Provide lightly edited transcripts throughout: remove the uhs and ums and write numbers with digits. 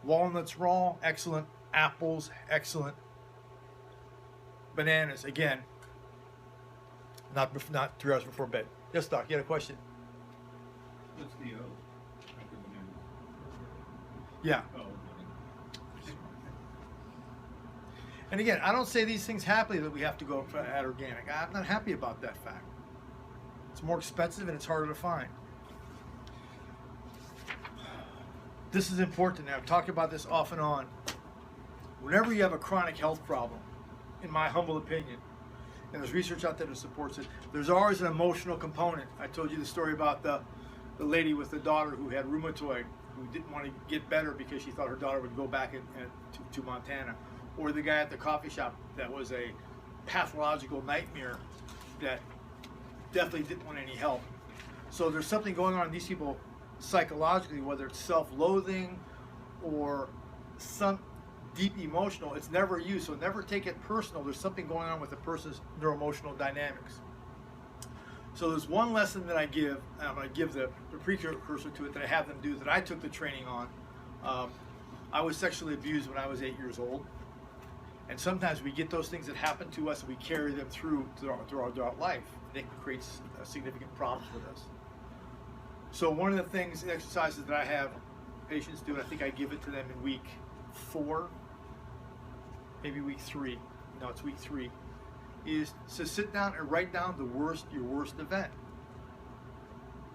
Walnuts raw, excellent. Apples, excellent. Bananas, again, not 3 hours before bed. Yes, Doc, you had a question? What's the O? After banana. Yeah. Oh, okay. And again, I don't say these things happily that we have to go at organic. I'm not happy about that fact. It's more expensive and it's harder to find. This is important. Now, I've talked about this off and on. Whenever you have a chronic health problem, in my humble opinion, and there's research out there that supports it, there's always an emotional component. I told you the story about the lady with the daughter who had rheumatoid, who didn't want to get better because she thought her daughter would go back to Montana. Or the guy at the coffee shop that was a pathological nightmare that definitely didn't want any help. So there's something going on in these people psychologically, whether it's self-loathing or some deep emotional. It's never you, so never take it personal. There's something going on with the person's neuroemotional dynamics. So there's one lesson that I give, and I'm going to give the precursor to it that I have them do that I took the training on. I was sexually abused when I was 8 years old. And sometimes we get those things that happen to us and we carry them through our adult life. They can create significant problems with us. So one of the things, exercises that I have patients do, and I think I give it to them in week 4, maybe week 3. No, it's week 3. Is to sit down and write down your worst event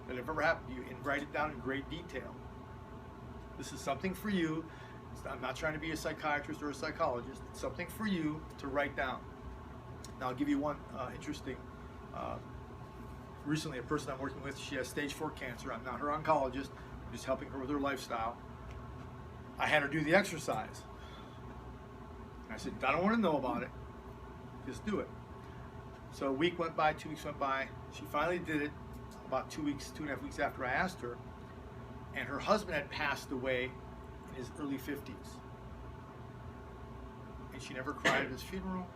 that have ever happened to you, and write it down in great detail. This is something for you. I'm not trying to be a psychiatrist or a psychologist. It's something for you to write down. Now I'll give you one interesting. Recently, a person I'm working with, she has stage 4 cancer. I'm not her oncologist. I'm just helping her with her lifestyle. I had her do the exercise. I said, I don't want to know about it. Just do it. So a week went by, 2 weeks went by. She finally did it about 2.5 weeks after I asked her. And her husband had passed away in his early 50s. And she never cried at his funeral.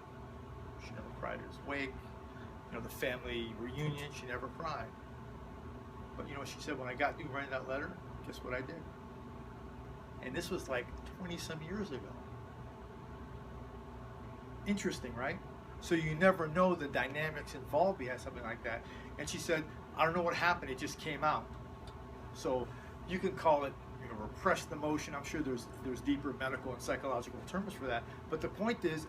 She never cried at his wake. You know, the family reunion, she never cried. But you know what she said when I got through writing that letter? Guess what I did? And this was like 20 some years ago. Interesting, right? So you never know the dynamics involved behind something like that. And she said, I don't know what happened, it just came out. So you can call it, you know, repressed emotion. I'm sure there's deeper medical and psychological terms for that. But the point is,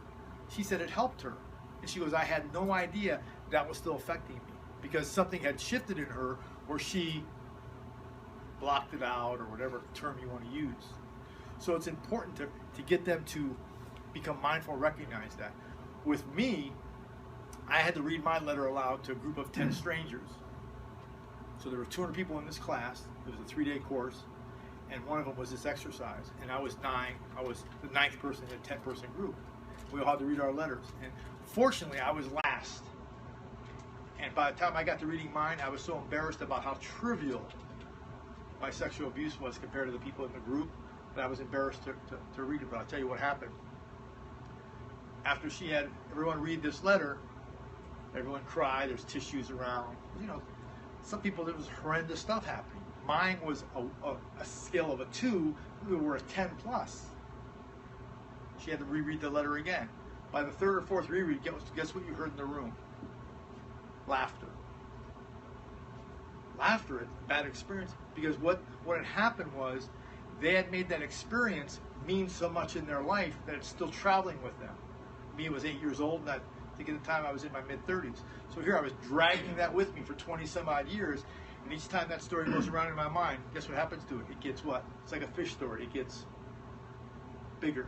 she said it helped her. And she goes, I had no idea that was still affecting me because something had shifted in her, or she blocked it out, or whatever term you want to use. So it's important to get them to become mindful, recognize that. With me, I had to read my letter aloud to a group of 10 strangers. So there were 200 people in this class. It was a 3-day course, and one of them was this exercise. And I was 9. I was the 9th person in a 10-person group. We all had to read our letters. And fortunately, I was last. And by the time I got to reading mine, I was so embarrassed about how trivial my sexual abuse was compared to the people in the group that I was embarrassed to read it. But I'll tell you what happened. After she had everyone read this letter, everyone cried, there's tissues around. You know, some people, there was horrendous stuff happening. Mine was a scale of a 2, we were a 10 plus. She had to reread the letter again. By the 3rd or 4th reread, guess what you heard in the room? Laughter. Laughter at the bad experience, because what had happened was they had made that experience mean so much in their life that it's still traveling with them. Me, was 8 years old, and I think at the time I was in my mid-30s. So here I was dragging that with me for 20 some odd years, and each time that story goes around in my mind, guess what happens to it? It gets what? It's like a fish story. It gets bigger.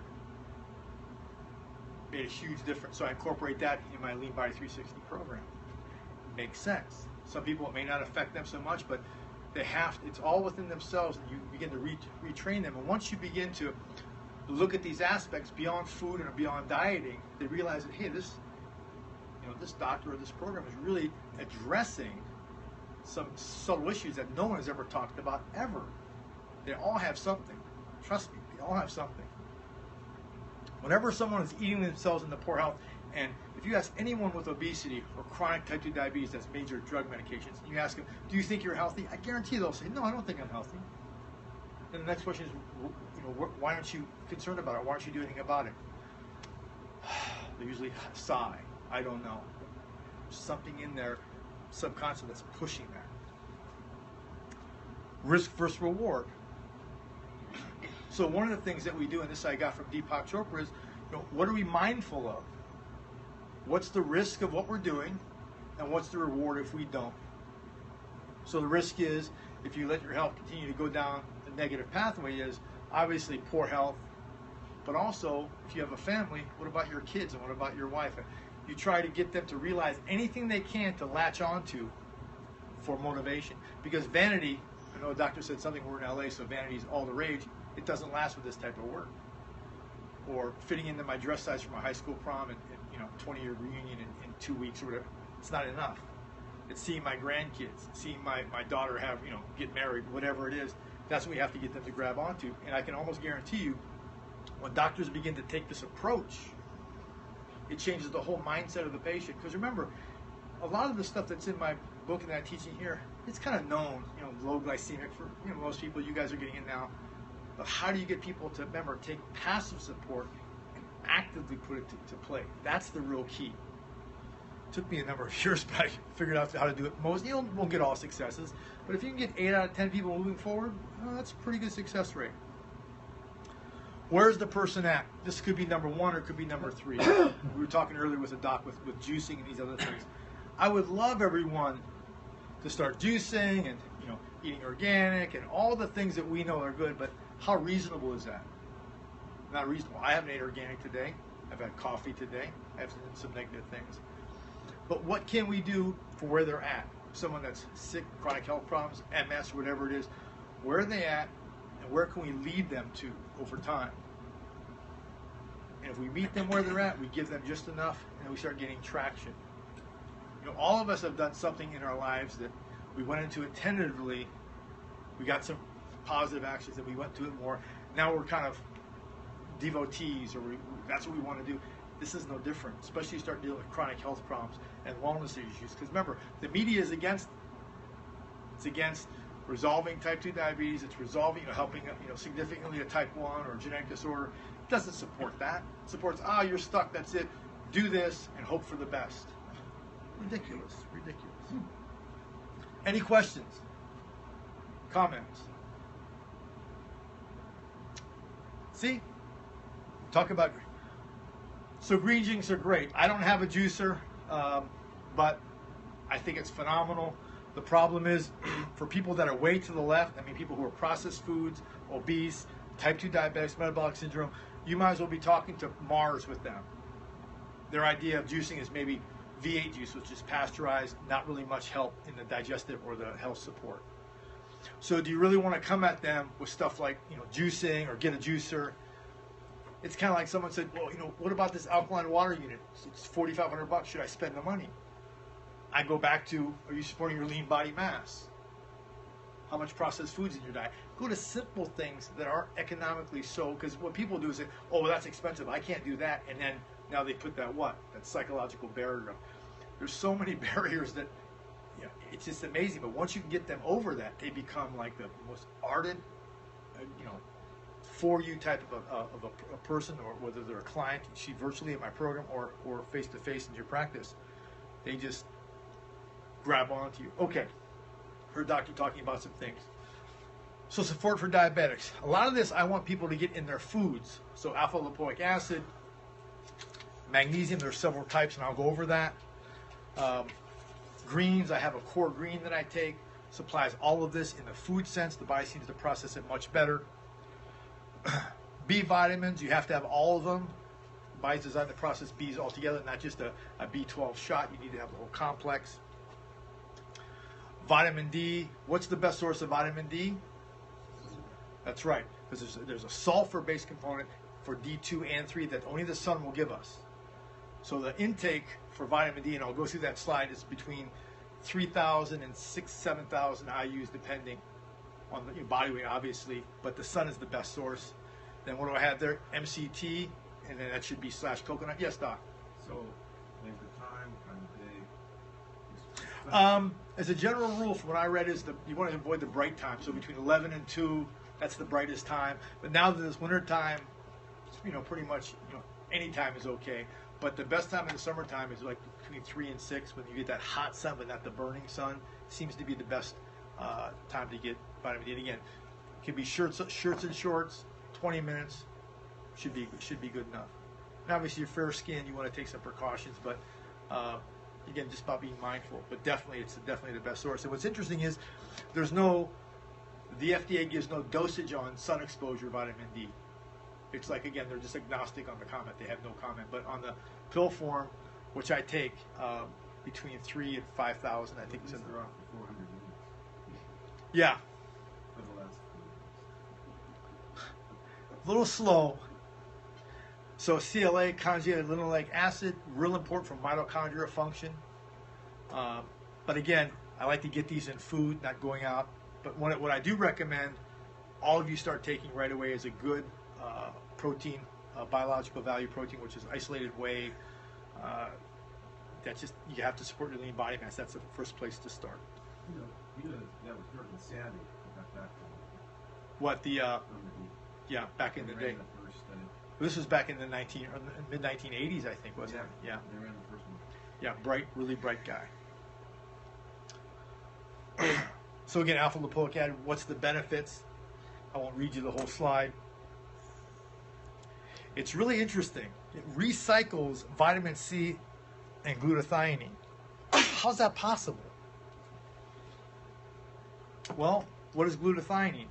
Made a huge difference. So I incorporate that in my Lean Body 360 program. Makes sense. Some people, it may not affect them so much, but they have to, it's all within themselves, and you begin to retrain them. And once you begin to look at these aspects beyond food and beyond dieting, they realize that, hey, this doctor or this program is really addressing some subtle issues that no one has ever talked about ever. They all have something. Trust me, they all have something. Whenever someone is eating themselves into poor health, and if you ask anyone with obesity or chronic type 2 diabetes that's major drug medications, and you ask them, do you think you're healthy? I guarantee they'll say, no, I don't think I'm healthy. then the next question is, why aren't you concerned about it? Why aren't you doing anything about it? They usually sigh. I don't know. There's something in their subconscious that's pushing that. Risk versus reward. So one of the things that we do, and this I got from Deepak Chopra, is what are we mindful of? What's the risk of what we're doing, and what's the reward if we don't? So the risk is, if you let your health continue to go down the negative pathway, is obviously poor health, but also if you have a family, what about your kids and what about your wife? And you try to get them to realize anything they can to latch onto for motivation. Because vanity, I know a doctor said something, we're in LA, so vanity is all the rage. It doesn't last with this type of work. Or fitting into my dress size for my high school prom and 20-year reunion in 2 weeks or whatever. It's not enough. It's seeing my grandkids, seeing my daughter have, get married, whatever it is. That's what we have to get them to grab onto. And I can almost guarantee you, when doctors begin to take this approach, it changes the whole mindset of the patient. Because remember, a lot of the stuff that's in my book and that I'm teaching here, it's kind of known, low glycemic for most people. You guys are getting it now. But how do you get people to, remember, take passive support and actively put it to play? That's the real key. It took me a number of years, but I figured out how to do it. Most, won't get all successes, but if you can get 8 out of 10 people moving forward, that's a pretty good success rate. Where's the person at? This could be number 1 or it could be number 3. We were talking earlier with a doc with juicing and these other things. I would love everyone to start juicing and eating organic and all the things that we know are good, but how reasonable is that? Not reasonable. I haven't ate organic today. I've had coffee today. I have some negative things. But what can we do for where they're at? Someone that's sick, chronic health problems, MS, whatever it is, where are they at and where can we lead them to over time? And if we meet them where they're at, we give them just enough and we start getting traction. All of us have done something in our lives that we went into it tentatively, we got some positive actions and we went to it more. Now we're kind of devotees, or that's what we want to do. This is no different, especially you start dealing with chronic health problems and wellness issues. Because remember, the media is against. It's against resolving type 2 diabetes. It's resolving, helping, significantly a type 1 or genetic disorder. It doesn't support that. It supports, you're stuck. That's it. Do this and hope for the best. Ridiculous. Ridiculous. Any questions? Comments? See? Talk about. So green drinks are great. I don't have a juicer, but I think it's phenomenal. The problem is, for people that are way to the left, people who are processed foods, obese, type 2 diabetics, metabolic syndrome, you might as well be talking to Mars with them. Their idea of juicing is maybe V8 juice, which is pasteurized, not really much help in the digestive or the health support. So do you really want to come at them with stuff like, juicing or get a juicer? It's kind of like someone said, well, what about this alkaline water unit? It's $4,500. Should I spend the money? I go back to, are you supporting your lean body mass? How much processed foods in your diet? Go to simple things that aren't economically so, because what people do is say, oh, well, that's expensive. I can't do that. And then now they put that psychological barrier up. There's so many barriers that, it's just amazing. But once you can get them over that, they become like the most ardent, for you type of a person, or whether they're a client, you see virtually in my program or face-to-face in your practice, they just grab onto you. Okay, heard doctor talking about some things. So support for diabetics. A lot of this I want people to get in their foods. So alpha lipoic acid, magnesium, there's several types and I'll go over that. Greens, I have a core green that I take, supplies all of this in the food sense. The body seems to process it much better. B vitamins, you have to have all of them. The body's designed to process B's altogether, not just a B12 shot. You need to have the whole complex. Vitamin D, what's the best source of vitamin D? That's right, because there's a sulfur-based component for D2 and 3 that only the sun will give us. So the intake for vitamin D, and I'll go through that slide, is between 3,000 and 7,000 IUs, depending on your body weight, obviously, but the sun is the best source. Then what do I have there? MCT, and then that should be /coconut. Yes, Doc? So, length of time of day? As a general rule, from what I read, is you want to avoid the bright time. So between 11 and 2, That's the brightest time. But now that it's winter time, pretty much, any time is okay. But the best time in the summertime is like between 3 and 6 when you get that hot sun, but not the burning sun. Seems to be the best time to get vitamin D. And again, it can be shirts and shorts. 20 minutes should be good enough. And obviously, you're fair skinned, you want to take some precautions, but again, just about being mindful. But definitely, it's definitely the best source. And what's interesting is the FDA gives no dosage on sun exposure vitamin D. It's like, again, they're just agnostic on the comment. They have no comment. But on the pill form, which I take between 3 and 5,000, I think it's in the off for 400 units. Yeah. For the last A little slow. So CLA, conjugated linoleic acid, real important for mitochondrial function. But again, I like to get these in food, not going out. But what I do recommend all of you start taking right away is a good protein, biological value protein, which is isolated whey. That's just, you have to support your lean body mass. That's the first place to start. That was Dirk and Sandy. Got that What the from yeah, back in the day. the first study. This was back in the mid 1980s, I think, wasn't it? Yeah. They ran the first one. Yeah, really bright guy. So again, alpha lipoic acid, what's the benefits? I won't read you the whole slide. It's really interesting. It recycles vitamin C and glutathione. How's that possible? Well, what is glutathione?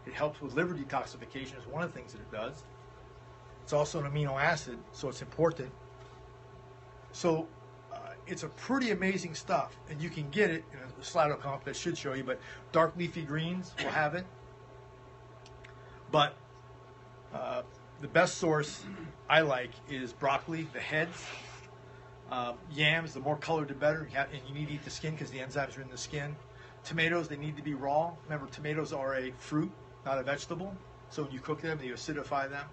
It helps with liver detoxification is one of the things that it does. It's also an amino acid, so it's important. So it's a pretty amazing stuff, and you can get it in a slide will come up that should show you, but dark leafy greens will have it. But the best source I like is broccoli, the heads. Yams, the more colored the better, and you need to eat the skin because the enzymes are in the skin. Tomatoes, they need to be raw. Remember, tomatoes are a fruit, not a vegetable. So when you cook them, you acidify them.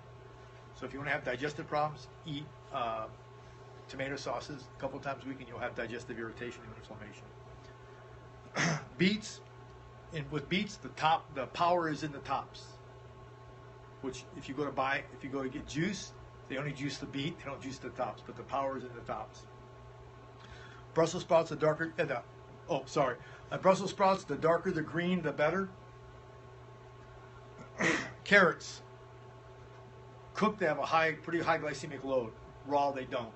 So if you want to have digestive problems, eat tomato sauces a couple times a week and you'll have digestive irritation and inflammation. Beets, with beets, the power is in the tops. Which if you go to get juice, they only juice the beet, they don't juice the tops, but the power is in the tops. Brussels sprouts, Brussels sprouts, the darker the green, the better. Carrots, cooked, they have a pretty high glycemic load. Raw, they don't.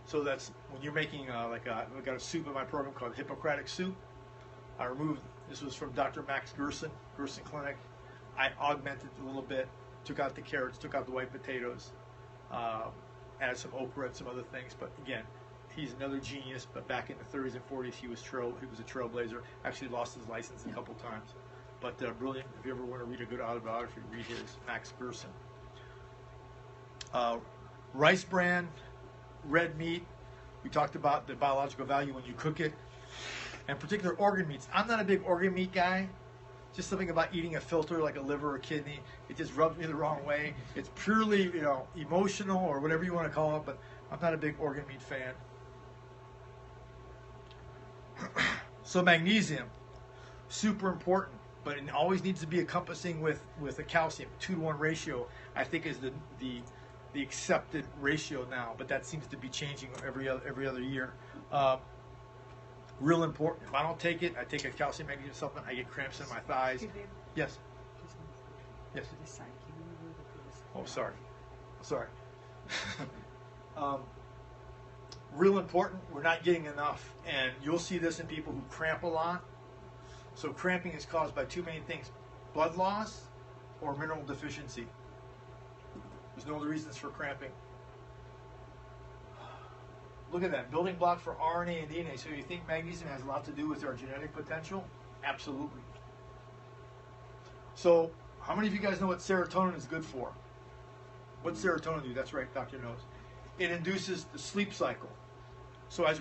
So that's when you're making we've got a soup in my program called Hippocratic soup. I removed, this was from Dr. Max Gerson Clinic. I augmented a little bit, took out the carrots, took out the white potatoes, added some okra and some other things. But again, he's another genius. But back in the 30s and 40s, he was a trailblazer. Actually lost his license a couple times. But brilliant. If you ever want to read a good autobiography, read his, Max Gerson. Rice bran, red meat. We talked about the biological value when you cook it. And particular organ meats. I'm not a big organ meat guy. Just something about eating a filter like a liver or kidney. It just rubs me the wrong way. It's purely, emotional or whatever you want to call it, but I'm not a big organ meat fan. So magnesium, super important, but it always needs to be encompassing with a calcium. 2-to-1 ratio, I think, is the accepted ratio now, but that seems to be changing every other year. Real important. If I don't take it, I take a calcium magnesium supplement, I get cramps in my thighs. Yes. Yes. Oh, sorry. Real important. We're not getting enough, and you'll see this in people who cramp a lot. So cramping is caused by two main things: blood loss or mineral deficiency. There's no other reasons for cramping. Look at that, building block for RNA and DNA. So you think magnesium has a lot to do with our genetic potential? Absolutely. So how many of you guys know what serotonin is good for? What's serotonin do? That's right, Doctor knows. It induces the sleep cycle. So I'm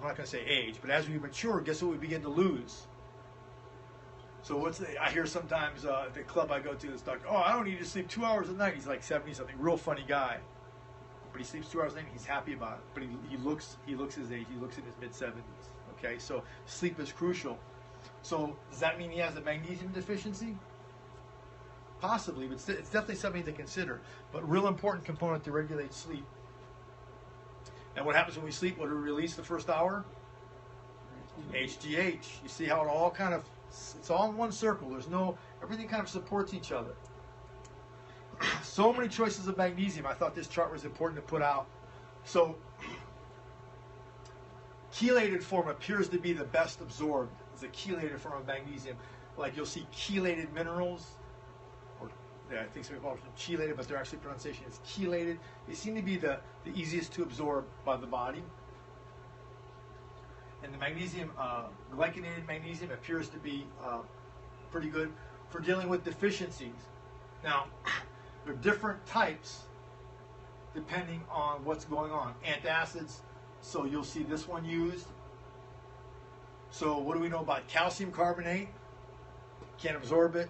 not going to say age, but as we mature, guess what we begin to lose? So I hear sometimes at the club I go to, this doctor, I don't need to sleep 2 hours a night. He's like 70-something, real funny guy. But he sleeps 2 hours a night, he's happy about it. But he looks his age, he looks in his mid-70s. Okay, so sleep is crucial. So does that mean he has a magnesium deficiency? possibly, but it's definitely something to consider. But real important component to regulate sleep. And what happens when we sleep? What do we release the first hour? HGH. You see how it all kind of, it's all in one circle. There's no, everything kind of supports each other. So many choices of magnesium. I thought this chart was important to put out. So, chelated form appears to be the best absorbed. It's a chelated form of magnesium. Like you'll see chelated minerals, or yeah, I think some people call them chelated, but their actual pronunciation is chelated. They seem to be the easiest to absorb by the body. And the magnesium, glycinated magnesium, appears to be pretty good for dealing with deficiencies. Now, there are different types depending on what's going on. Antacids, so you'll see this one used. So what do we know about calcium carbonate? Can't absorb it.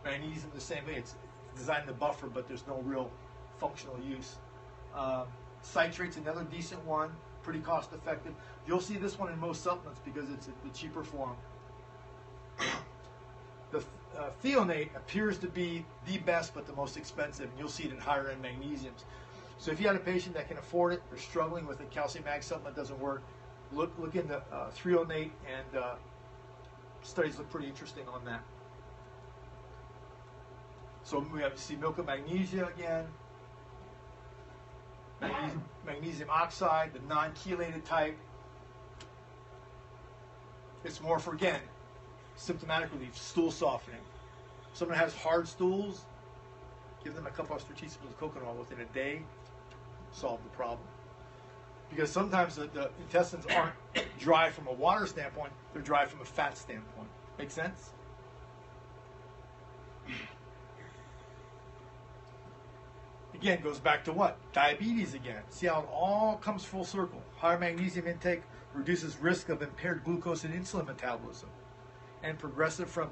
Magnesium the same way. It's designed to buffer, but there's no real functional use. Citrate's another decent one, pretty cost effective. You'll see this one in most supplements because it's the cheaper form. The thionate appears to be the best but the most expensive, and you'll see it in higher end magnesiums. So if you had a patient that can afford it, they're struggling with a calcium mag supplement that doesn't work, look into threonate, and studies look pretty interesting on that. So we have to see milk of magnesia again, magnesium oxide, the non-chelated type. It's more for, again, symptomatic relief, stool softening. Someone has hard stools, give them a couple extra teaspoons of coconut oil within a day, solve the problem. Because sometimes the intestines aren't dry from a water standpoint, they're dry from a fat standpoint. Make sense? Again, goes back to what? Diabetes again. See how it all comes full circle. Higher magnesium intake reduces risk of impaired glucose and insulin metabolism, and progressive from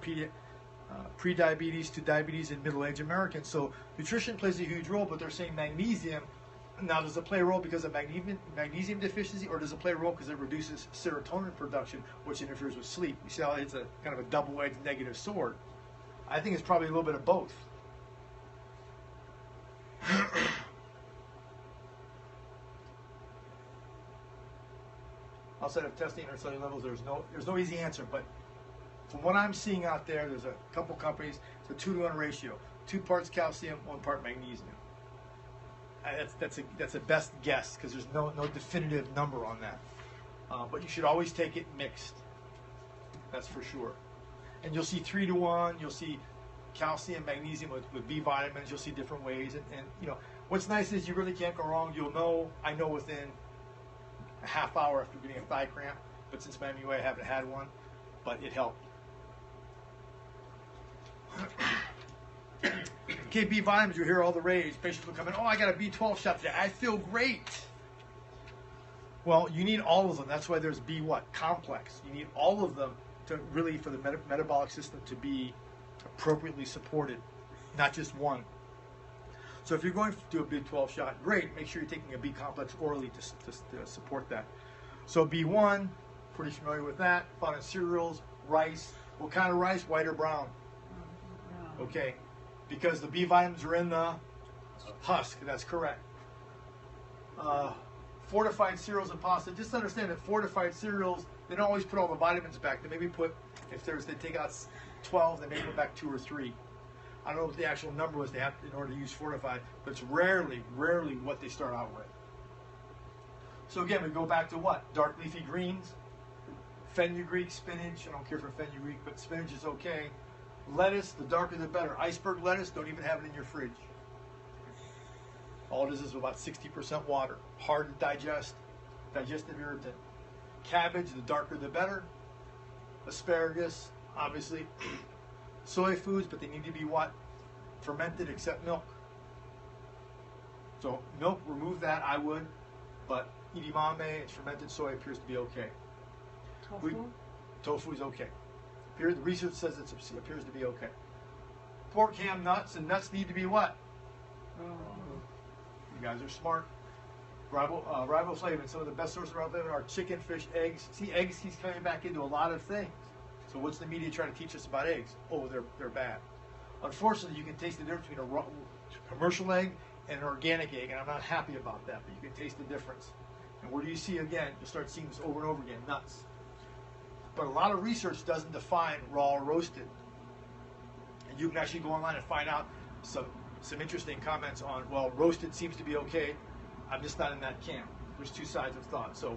pre-diabetes to diabetes in middle-aged Americans. So nutrition plays a huge role, but they're saying magnesium. Now, does it play a role because of magnesium deficiency, or does it play a role because it reduces serotonin production, which interferes with sleep? You see how it's a kind of a double-edged negative sword? I think it's probably a little bit of both. Outside of testing intercellular levels, there's no easy answer, but from what I'm seeing out there, there's a couple companies, it's a 2-to-1 ratio, 2 parts calcium, 1 part magnesium. That's a best guess because there's no definitive number on that. But you should always take it mixed. That's for sure. And you'll see 3-to-1. You'll see calcium, magnesium with B vitamins. You'll see different ways. And you know what's nice is you really can't go wrong. You'll know. I know within a half hour after getting a thigh cramp. But since my MUA, I haven't had one. But it helped. Okay, B vitamins, you hear all the rage. Patients will come in, oh, I got a B12 shot today. I feel great. Well, you need all of them. That's why there's B what? Complex. You need all of them to really, for the metabolic system to be appropriately supported, not just one. So if you're going to do a B12 shot, great. Make sure you're taking a B complex orally to support that. So B1, pretty familiar with that. Found in cereals, rice. What kind of rice? White or brown? Okay. Because the B vitamins are in the husk. That's correct. Fortified cereals and pasta. Just understand that fortified cereals, they don't always put all the vitamins back. They maybe put, they take out 12, they may put back 2 or 3. I don't know what the actual number was they have in order to use fortified, but it's rarely what they start out with. So again, we go back to what? Dark leafy greens, fenugreek, spinach. I don't care for fenugreek, but spinach is okay. Lettuce, the darker the better. Iceberg lettuce, don't even have it in your fridge. All it is about 60% water. Hard to digest, digestive irritant. Cabbage, the darker the better. Asparagus, obviously. Soy foods, but they need to be what? Fermented, except milk. So milk, remove that, I would. But edamame and fermented soy appears to be okay. Tofu is okay. The research says it appears to be okay. Pork, ham, nuts, and nuts need to be what? You guys are smart. Riboflavin, some of the best sources of riboflavin are chicken, fish, eggs. See, eggs keeps coming back into a lot of things. So what's the media trying to teach us about eggs? Oh, they're bad. Unfortunately, you can taste the difference between a commercial egg and an organic egg, and I'm not happy about that, but you can taste the difference. And where do you see, again, you'll start seeing this over and over again, nuts. But a lot of research doesn't define raw or roasted. And you can actually go online and find out some interesting comments on, well, roasted seems to be okay. I'm just not in that camp. There's two sides of thought. So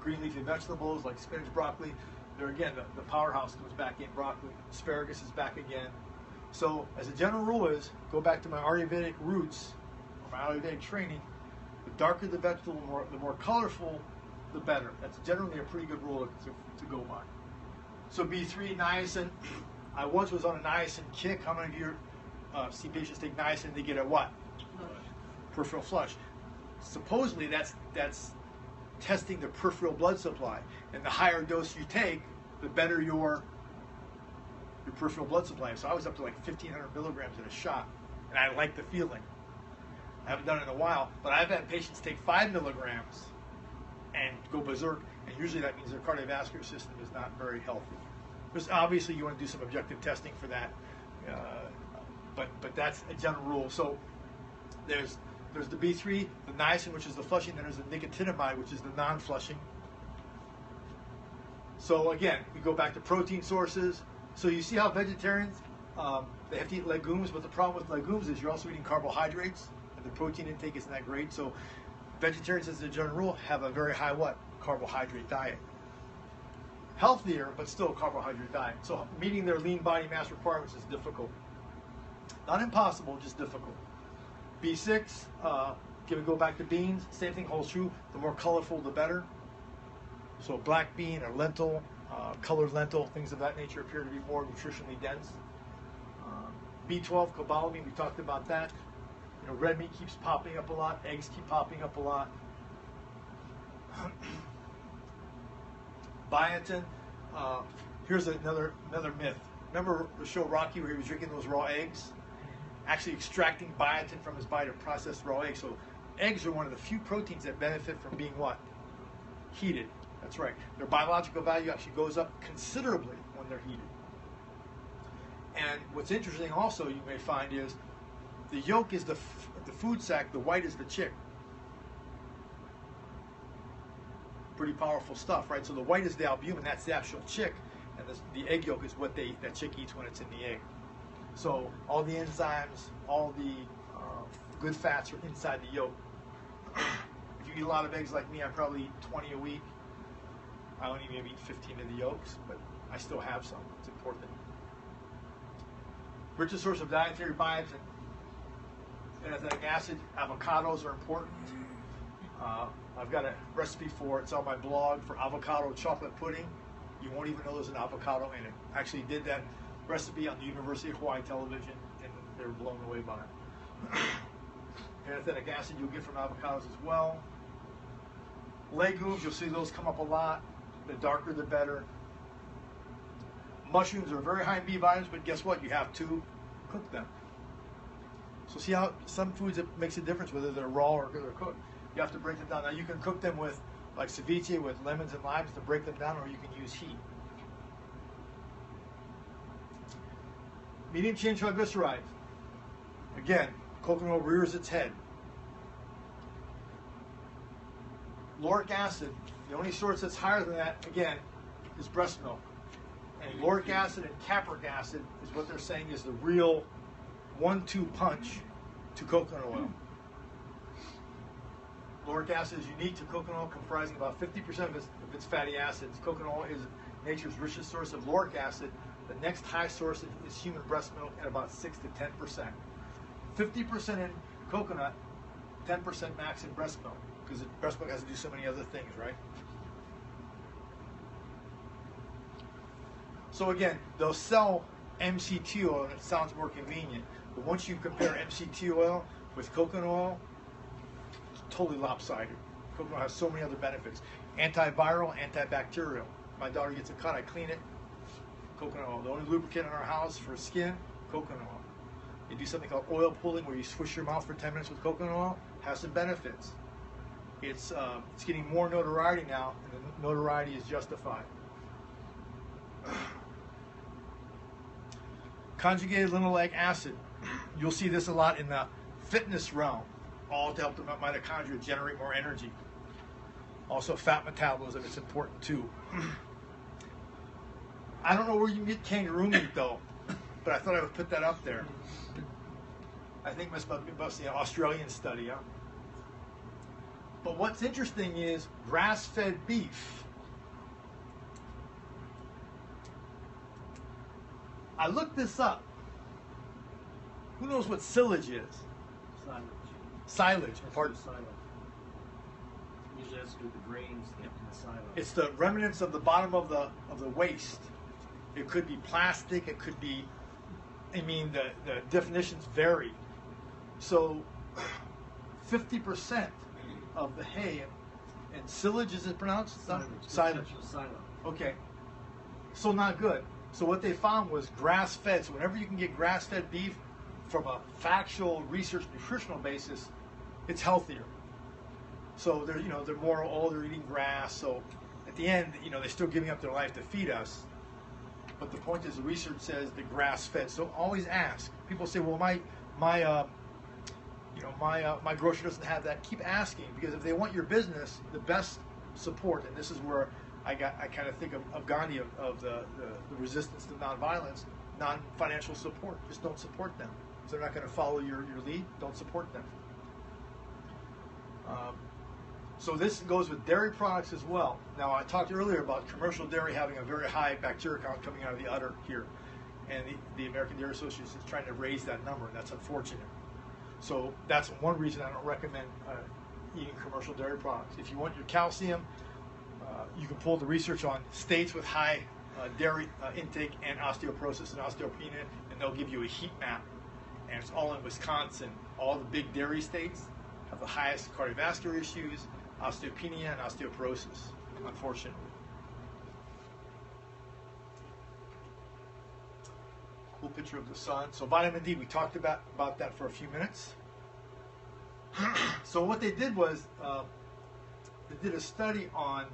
green leafy vegetables like spinach, broccoli, they're again, the powerhouse comes back in. Broccoli, asparagus is back again. So as a general rule is, go back to my Ayurvedic roots, or my Ayurvedic training, the darker the vegetable, the more colorful, the better. That's generally a pretty good rule to go by. So B3, niacin. I once was on a niacin kick. How many of you see patients take niacin and they get a what? Peripheral flush. Supposedly that's testing the peripheral blood supply. And the higher dose you take, the better your peripheral blood supply. So I was up to like 1,500 milligrams in a shot, and I like the feeling. I haven't done it in a while, but I've had patients take 5 milligrams and go berserk, and usually that means their cardiovascular system is not very healthy. Because obviously you want to do some objective testing for that, but that's a general rule. So there's the B3, the niacin, which is the flushing, then there's the nicotinamide, which is the non-flushing. So again, we go back to protein sources. So you see how vegetarians, they have to eat legumes, but the problem with legumes is you're also eating carbohydrates, and the protein intake isn't that great. So vegetarians, as a general rule, have a very high what? Carbohydrate diet. Healthier, but still carbohydrate diet. So meeting their lean body mass requirements is difficult. Not impossible, just difficult. B6, can we go back to beans? Same thing holds true. The more colorful, the better. So black bean or lentil, colored lentil, things of that nature appear to be more nutritionally dense. B12, cobalamin, we talked about that. You know, red meat keeps popping up a lot. Eggs keep popping up a lot. Biotin. Here's another myth. Remember the show Rocky where he was drinking those raw eggs? Actually extracting biotin from his body to process raw eggs. So eggs are one of the few proteins that benefit from being what? Heated. That's right. Their biological value actually goes up considerably when they're heated. And what's interesting also you may find is the yolk is the food sac, the white is the chick. Pretty powerful stuff, right? So the white is the albumin, that's the actual chick, and the egg yolk is what that chick eats when it's in the egg. So all the enzymes, all the good fats are inside the yolk. If you eat a lot of eggs like me, I probably eat 20 a week. I only maybe eat 15 of the yolks, but I still have some. It's important. Richest source of dietary biotin, acidic acid. Avocados are important. I've got a recipe for it. It's on my blog for avocado chocolate pudding. You won't even know there's an avocado in it. I actually did that recipe on the University of Hawaii television, and they were blown away by it. Acidic acid you'll get from avocados as well. Legumes, you'll see those come up a lot. The darker, the better. Mushrooms are very high in B vitamins, but guess what? You have to cook them. So see how some foods, it makes a difference whether they're raw or they're cooked. You have to break them down. Now you can cook them with, like ceviche, with lemons and limes to break them down, or you can use heat. Medium chain triglycerides. Again, coconut oil rears its head. Lauric acid, the only source that's higher than that, again, is breast milk. And lauric acid and capric acid is what they're saying is the real 1-2 punch to coconut oil. Lauric acid is unique to coconut oil, comprising about 50% of its fatty acids. Coconut oil is nature's richest source of lauric acid. The next high source is human breast milk at about 6 to 10%. 50% in coconut, 10% max in breast milk, because breast milk has to do so many other things, right? So again, they'll sell MCT oil, and it sounds more convenient, but once you compare MCT oil with coconut oil, it's totally lopsided. Coconut oil has so many other benefits. Antiviral, antibacterial. My daughter gets a cut, I clean it, coconut oil. The only lubricant in our house for skin, coconut oil. You do something called oil pulling, where you swish your mouth for 10 minutes with coconut oil, has some benefits. It's getting more notoriety now, and the notoriety is justified. Conjugated linoleic acid. You'll see this a lot in the fitness realm, all to help the mitochondria generate more energy. Also, fat metabolism is important too. I don't know where you can get kangaroo meat though, but I thought I would put that up there. I think it must be an Australian study, huh? But what's interesting is grass-fed beef. I looked this up. Who knows what silage is? Silage. Pardon. Usually has to do with the grains in the silo. It's the remnants of the bottom of the waste. It could be plastic. It could be. I mean, the definitions vary. So, 50% of the hay and silage, is it pronounced? Silage. Silo. Okay. So not good. So what they found was grass-fed. So whenever you can get grass-fed beef from a factual research nutritional basis, it's healthier. So they're more older, eating grass. So at the end, they're still giving up their life to feed us. But the point is, the research says the grass-fed. So always ask. People say, well, my grocer doesn't have that. Keep asking, because if they want your business, the best support, and this is where I kind of think of Gandhi, of the resistance to nonviolence, non-financial support. Just don't support them. If they're not going to follow your lead, don't support them. So this goes with dairy products as well. Now, I talked earlier about commercial dairy having a very high bacteria count coming out of the udder here. And the American Dairy Association is trying to raise that number, and that's unfortunate. So that's one reason I don't recommend eating commercial dairy products. If you want your calcium, you can pull the research on states with high dairy intake and osteoporosis and osteopenia, and they'll give you a heat map. And it's all in Wisconsin. All the big dairy states have the highest cardiovascular issues, osteopenia, and osteoporosis, unfortunately. Cool picture of the sun. So vitamin D, we talked about that for a few minutes. So what they did was, they did a study on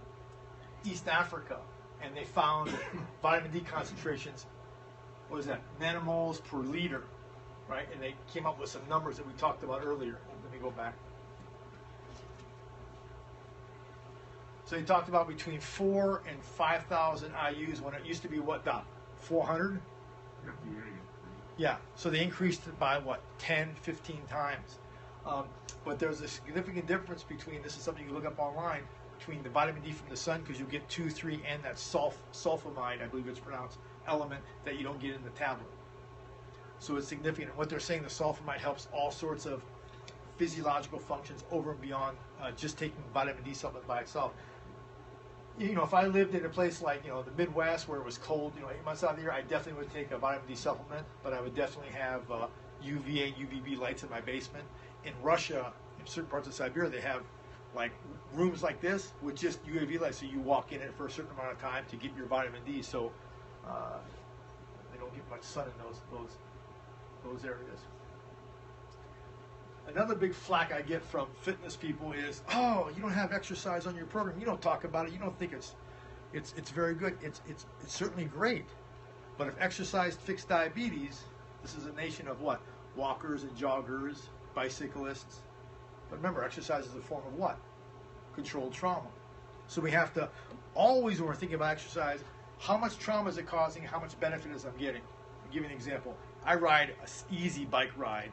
East Africa, and they found vitamin D concentrations, what was that, nanomoles per liter, right? And they came up with some numbers that we talked about earlier. Let me go back. So they talked about between 4 and 5,000 IUs when it used to be what, Doc? 400? Yeah, so they increased it by what, 10, 15 times. But there's a significant difference between, this is something you can look up online, between the vitamin D from the sun, because you'll get 2, 3, and that sulfamide, I believe it's pronounced, element that you don't get in the tablet. So it's significant. And what they're saying, the sulfamide helps all sorts of physiological functions over and beyond just taking vitamin D supplement by itself. If I lived in a place like, the Midwest where it was cold, 8 months out of the year, I definitely would take a vitamin D supplement, but I would definitely have UVA, UVB lights in my basement. In Russia, in certain parts of Siberia, they have like rooms like this with just UV lights, so you walk in it for a certain amount of time to get your vitamin D, so they don't get much sun in those areas. Another big flack I get from fitness people is, oh, you don't have exercise on your program. You don't talk about it. You don't think it's very good. It's certainly great. But if exercise fixed diabetes, this is a nation of what? Walkers and joggers, bicyclists. But remember, exercise is a form of what? Controlled trauma. So we have to always, when we're thinking about exercise, how much trauma is it causing? How much benefit is I'm getting? I'll give you an example. I ride an easy bike ride,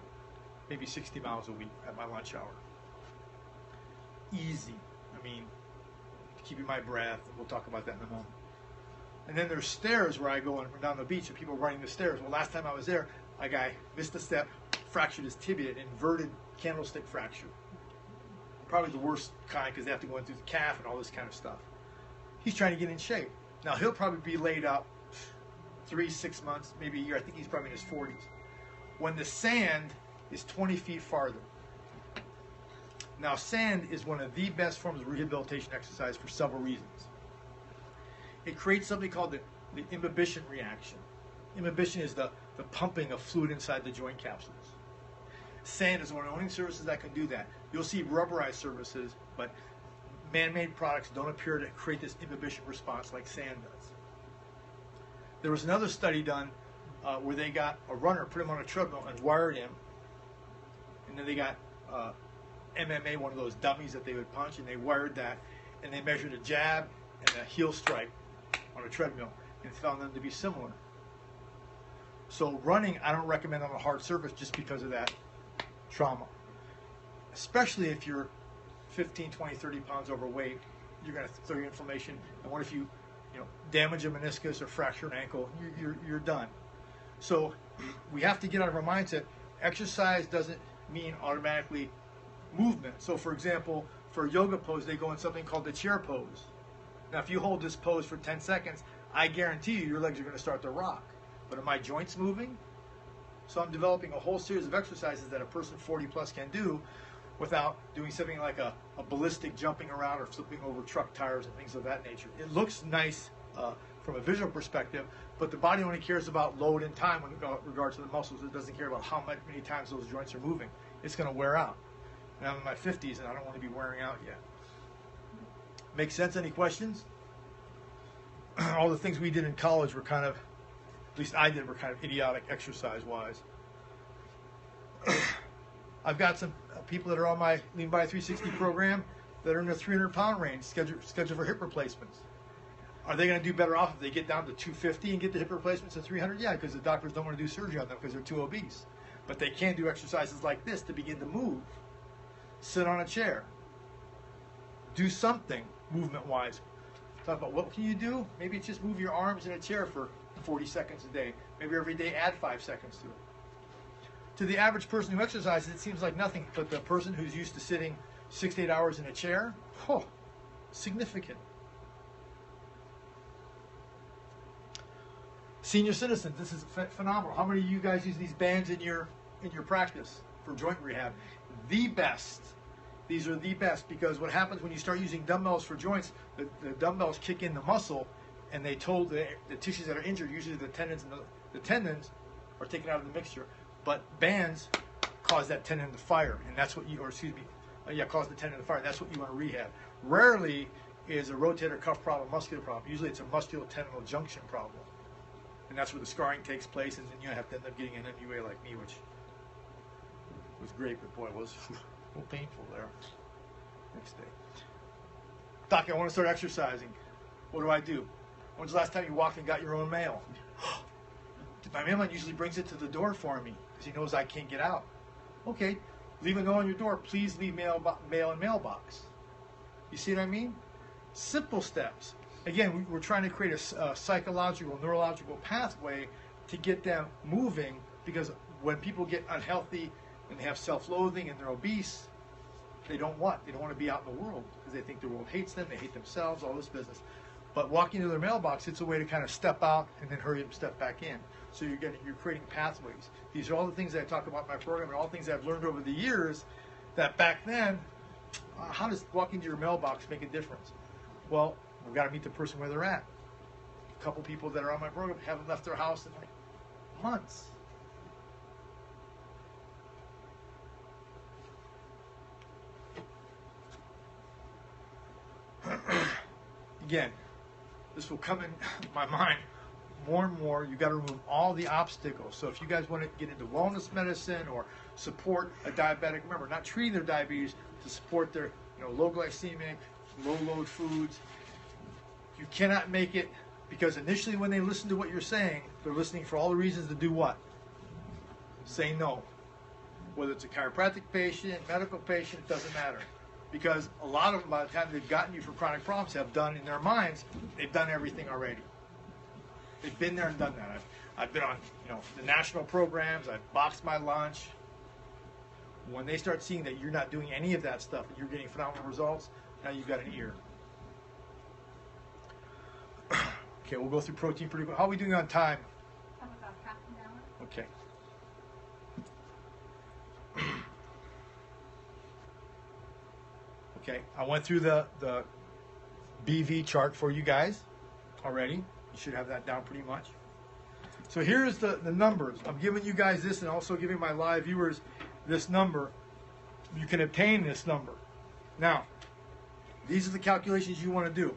maybe 60 miles a week at my lunch hour. Easy. I mean, keeping my breath. We'll talk about that in a moment. And then there's stairs where I go and down the beach and people are running the stairs. Well, last time I was there, a guy missed a step, fractured his tibia, inverted candlestick fracture. Probably the worst kind because they have to go in through the calf and all this kind of stuff. He's trying to get in shape. Now, he'll probably be laid up 3, 6 months, maybe a year. I think he's probably in his 40s. When the sand is 20 feet farther. Now, sand is one of the best forms of rehabilitation exercise for several reasons. It creates something called the imbibition reaction. Imbibition is the pumping of fluid inside the joint capsules. Sand is one of the only surfaces that can do that. You'll see rubberized surfaces, but man-made products don't appear to create this imbibition response like sand does. There was another study done where they got a runner, put him on a treadmill and wired him, and then they got MMA, one of those dummies that they would punch, and they wired that, and they measured a jab and a heel strike on a treadmill, and found them to be similar. So running, I don't recommend on a hard surface just because of that trauma. Especially if you're 15, 20, 30 pounds overweight, you're going to throw your inflammation. And what if you damage a meniscus or fracture an ankle? You're done. So we have to get out of our mindset. Exercise doesn't mean automatically movement. So for example, for a yoga pose, they go in something called the chair pose. Now, if you hold this pose for 10 seconds, I guarantee you your legs are going to start to rock. But are my joints moving? So I'm developing a whole series of exercises that a person 40 plus can do without doing something like a ballistic jumping around or flipping over truck tires and things of that nature. It looks nice from a visual perspective, but the body only cares about load and time in regards to the muscles. It doesn't care about how many times those joints are moving. It's going to wear out. And I'm in my 50s and I don't want to be wearing out yet. Make sense? Any questions? All the things we did in college were kind of, at least I did, were kind of idiotic exercise-wise. I've got some people that are on my Lean Body 360 program that are in the 300-pound range, scheduled for hip replacements. Are they going to do better off if they get down to 250 and get the hip replacements at 300? Yeah, because the doctors don't want to do surgery on them because they're too obese. But they can do exercises like this to begin to move. Sit on a chair. Do something movement-wise. Talk about what can you do? Maybe it's just move your arms in a chair for 40 seconds a day. Maybe every day add 5 seconds to it. To the average person who exercises, it seems like nothing, but the person who's used to sitting 6 to 8 hours in a chair, significant. Senior citizens, this is phenomenal. How many of you guys use these bands in your practice for joint rehab? The best. These are the best because what happens when you start using dumbbells for joints, the dumbbells kick in the muscle, and they told the tissues that are injured, usually the tendons, and the tendons are taken out of the mixture. But bands cause that tendon to fire, and that's what you, or excuse me, cause the tendon to fire. That's what you want to rehab. Rarely is a rotator cuff problem, muscular problem. Usually it's a musculotendinal junction problem, and that's where the scarring takes place, and then you have to end up getting an MUA like me, which was great, but boy, it was a little painful there. Next day, Doc, I want to start exercising. What do I do? When's the last time you walked and got your own mail? My mailman usually brings it to the door for me because he knows I can't get out. Okay, leave a note on your door. Please leave mail in mailbox. You see what I mean? Simple steps. Again, we're trying to create a psychological, neurological pathway to get them moving, because when people get unhealthy and they have self-loathing and they're obese, they don't want to be out in the world because they think the world hates them, they hate themselves, all this business. But walking to their mailbox, it's a way to kind of step out and then hurry up and step back in. So you're creating pathways. These are all the things that I talk about in my program and all things I've learned over the years that back then, how does walking to your mailbox make a difference? Well, we've got to meet the person where they're at. A couple people that are on my program haven't left their house in like months. Again, this will come in my mind more and more. You've got to remove all the obstacles. So if you guys want to get into wellness medicine or support a diabetic, remember, not treating their diabetes, to support their low glycemic, low load foods. You cannot make it, because initially when they listen to what you're saying, they're listening for all the reasons to do what? Say no. Whether it's a chiropractic patient, medical patient, it doesn't matter. Because a lot of them, by the time they've gotten you for chronic problems, have done in their minds, they've done everything already. They've been there and done that. I've been on the national programs. I've boxed my lunch. When they start seeing that you're not doing any of that stuff and you're getting phenomenal results, now you've got an ear. Okay, we'll go through protein pretty quick. How are we doing on time? I'm about half an hour. Okay. Okay, I went through the BV chart for you guys already. You should have that down pretty much. So here's the numbers. I'm giving you guys this and also giving my live viewers this number. You can obtain this number. Now, these are the calculations you want to do.